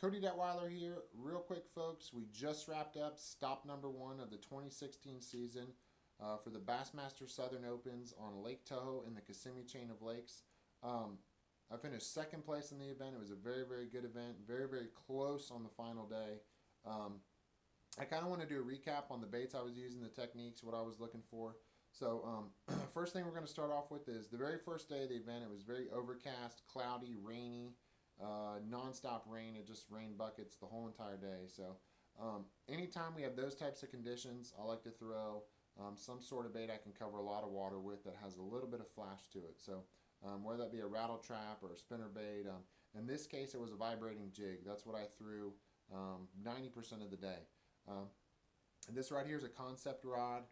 Cody Detweiler here. Real quick, folks, we just wrapped up stop number one of the 2016 season for the Bassmaster Southern Opens on Lake Toho in the Kissimmee chain of lakes. I finished second place in the event. It was a very, very good event, very, very close on the final day. I kind of want to do a recap on the baits I was using, the techniques, what I was looking for. So, first thing we're going to start off with is the very first day of the event. It was very overcast, cloudy, rainy, non-stop rain. It just rained buckets the whole entire day. So, anytime we have those types of conditions, I like to throw some sort of bait I can cover a lot of water with that has a little bit of flash to it. So, whether that be a rattle trap or a spinner bait. In this case, it was a vibrating jig. That's what I threw 90% of the day. Um, this right here is a concept rod.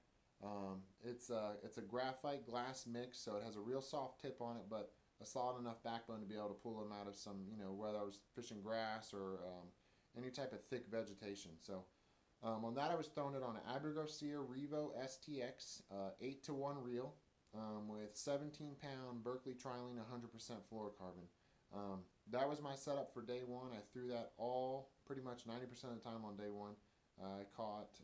It's a graphite glass mix, so it has a real soft tip on it, but a solid enough backbone to be able to pull them out of some, whether I was fishing grass or any type of thick vegetation. So on that, I was throwing it on an Abu Garcia Revo STX 8-to-1 reel with 17-pound Berkeley Trilene 100% fluorocarbon. That was my setup for day one. I threw that all pretty much 90% of the time on day one. I caught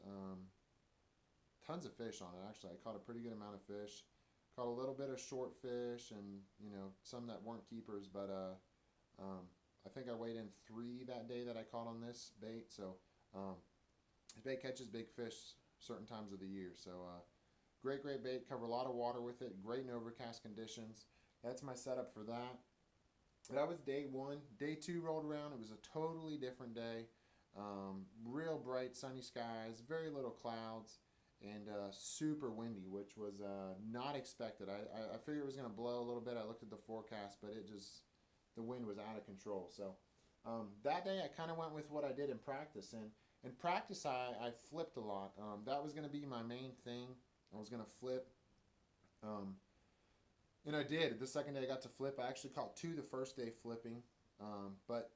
tons of fish on it. Actually, I caught a pretty good amount of fish. Caught a little bit of short fish and some that weren't keepers, but I think I weighed in 3 that day that I caught on this bait. So this bait catches big fish certain times of the year. So great bait. Cover a lot of water with it. Great in overcast conditions. That's my setup for that. That was day one. Day two rolled around. It was a totally different day. Real bright sunny skies, very little clouds, and super windy, which was not expected. I figured it was going to blow a little bit. I looked at the forecast, but the wind was out of control. So that day I kind of went with what I did in practice. And in practice, I flipped a lot. That was going to be my main thing. I was going to flip. And I did. The second day I got to flip. I actually caught 2 the first day flipping. But,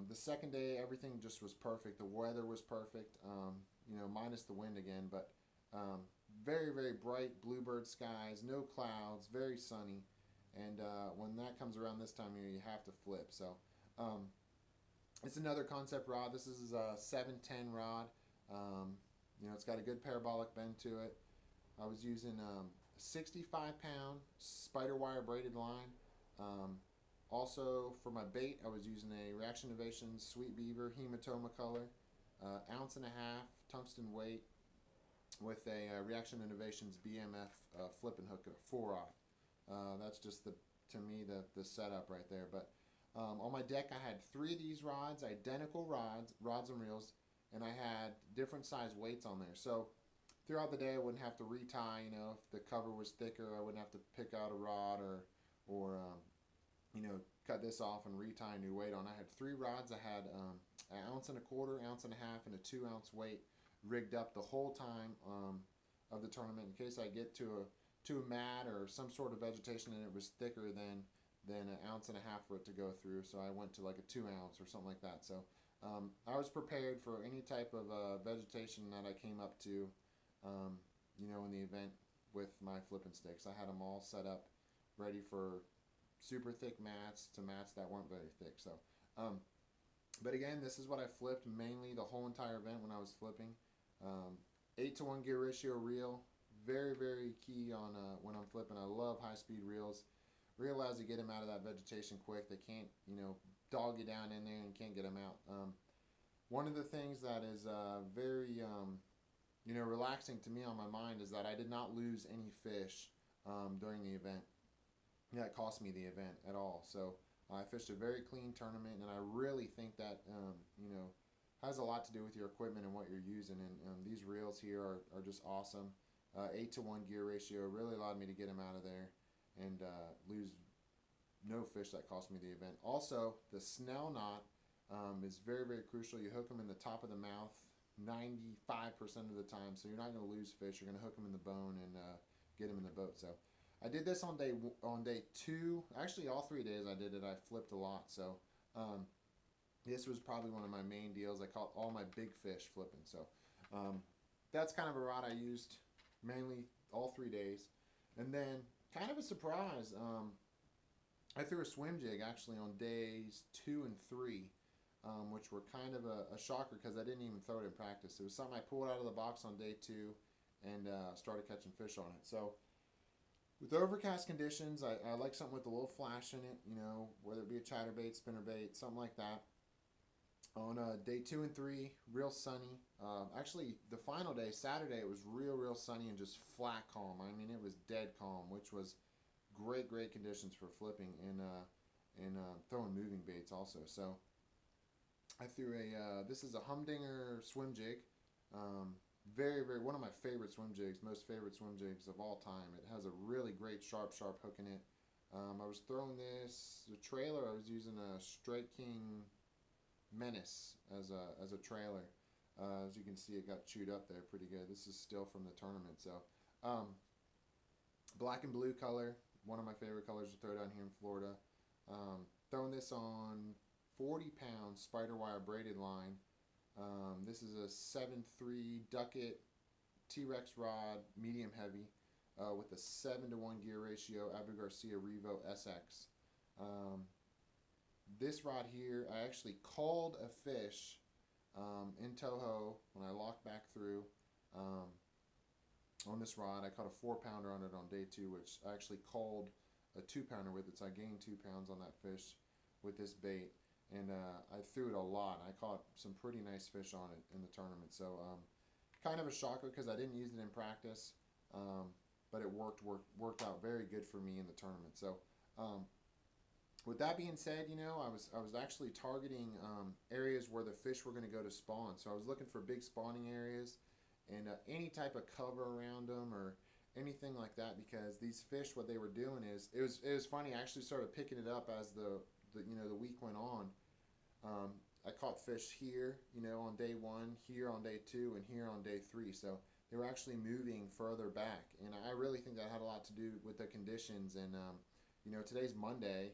the second day, everything just was perfect. The weather was perfect, minus the wind again. But very, very bright bluebird skies, no clouds, very sunny. And when that comes around this time of year, you have to flip. So it's another concept rod. This is a 710 rod. It's got a good parabolic bend to it. I was using a 65-pound spider wire braided line. Also, for my bait, I was using a Reaction Innovations Sweet Beaver Hematoma color, ounce and a half tungsten weight, with a Reaction Innovations BMF flipping hook at a 4-aught. That's just to me the setup right there. But on my deck, I had 3 of these rods, identical rods and reels, and I had different size weights on there. So throughout the day, I wouldn't have to retie. If the cover was thicker, I wouldn't have to pick out a rod or cut this off and retie a new weight on. I had 3 rods. I had an ounce and a quarter, ounce and a half, and a 2-ounce weight rigged up the whole time of the tournament in case I get to a mat or some sort of vegetation and it was thicker than an ounce and a half for it to go through. So I went to like a 2-ounce or something like that. So I was prepared for any type of vegetation that I came up to, in the event with my flipping sticks. I had them all set up, ready for super thick mats to mats that weren't very thick. So, but again, this is what I flipped mainly the whole entire event when I was flipping. 8-to-1 gear ratio reel, very, very key on when I'm flipping. I love high-speed reels. Realize to get them out of that vegetation quick. They can't, dog you down in there and can't get them out. One of the things that is very, relaxing to me on my mind is that I did not lose any fish during the event. That cost me the event at all. So I fished a very clean tournament, and I really think that has a lot to do with your equipment and what you're using. And these reels here are just awesome. 8-to-1 gear ratio really allowed me to get them out of there and lose no fish that cost me the event. Also, the snell knot is very, very crucial. You hook them in the top of the mouth 95% of the time, so you're not going to lose fish. You're going to hook them in the bone and get them in the boat. So I did this on day 2. Actually, all 3 days I did it. I flipped a lot. So this was probably one of my main deals. I caught all my big fish flipping. So that's kind of a rod I used mainly all 3 days. And then kind of a surprise, I threw a swim jig actually on days 2 and 3. which were kind of a shocker because I didn't even throw it in practice. It was something I pulled out of the box on day 2 and started catching fish on it. So with overcast conditions, I like something with a little flash in it, you know, whether it be a chatterbait, spinnerbait, something like that. On day 2 and 3, real sunny. Actually, the final day, Saturday, it was real sunny and just flat calm. I mean, it was dead calm, which was great conditions for flipping and throwing moving baits also. So I threw this is a humdinger swim jig. Very one of my favorite swim jigs, most favorite swim jigs of all time. It has a really great sharp hook in it. I was throwing the trailer. I was using a Strike King Menace as a trailer. As you can see, it got chewed up there pretty good. This is still from the tournament. So black and blue color, one of my favorite colors to throw down here in Florida. Throwing this on 40 pound spider wire braided line. This is a 7.3 Ducket T-Rex rod, medium heavy, with a 7-to-1 gear ratio, Abu Garcia Revo SX. This rod here, I actually called a fish in Toho when I locked back through on this rod. I caught a 4-pounder on it on day 2, which I actually called a 2-pounder with it, so I gained 2 pounds on that fish with this bait. And I threw it a lot. I caught some pretty nice fish on it in the tournament. So kind of a shocker because I didn't use it in practice, but it worked out very good for me in the tournament. So with that being said, you know, I was actually targeting areas where the fish were going to go to spawn. So I was looking for big spawning areas and any type of cover around them or anything like that, because these fish, what they were doing is it was funny. I actually started picking it up as the week went on. I caught fish here, you know, on day 1, here on day 2, and here on day 3. So they were actually moving further back, and I really think that had a lot to do with the conditions. And you know, today's Monday.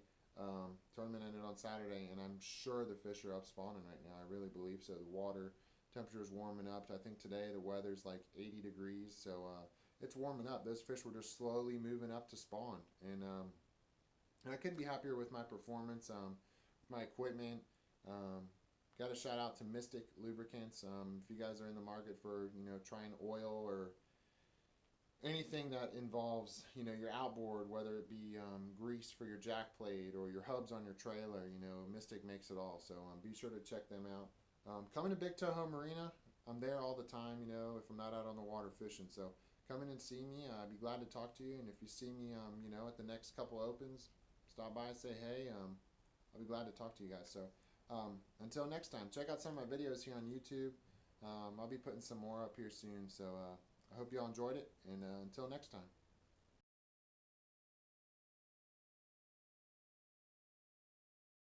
Tournament ended on Saturday, and I'm sure the fish are up spawning right now. I really believe so. The water temperature is warming up. I think today the weather's like 80 degrees, so it's warming up. Those fish were just slowly moving up to spawn, and I couldn't be happier with my performance, my equipment. Got a shout out to Mystic Lubricants. If you guys are in the market for, you know, trying oil or anything that involves, you know, your outboard, whether it be grease for your jack plate or your hubs on your trailer, you know, Mystic makes it all. So be sure to check them out. Coming to Big Toho Marina, I'm there all the time, you know, if I'm not out on the water fishing. So come in and see me. I'd be glad to talk to you. And if you see me, you know, at the next couple opens, stop by, say hey. I'll be glad to talk to you guys. So until next time, check out some of my videos here on YouTube. I'll be putting some more up here soon. So I hope you all enjoyed it, and until next time.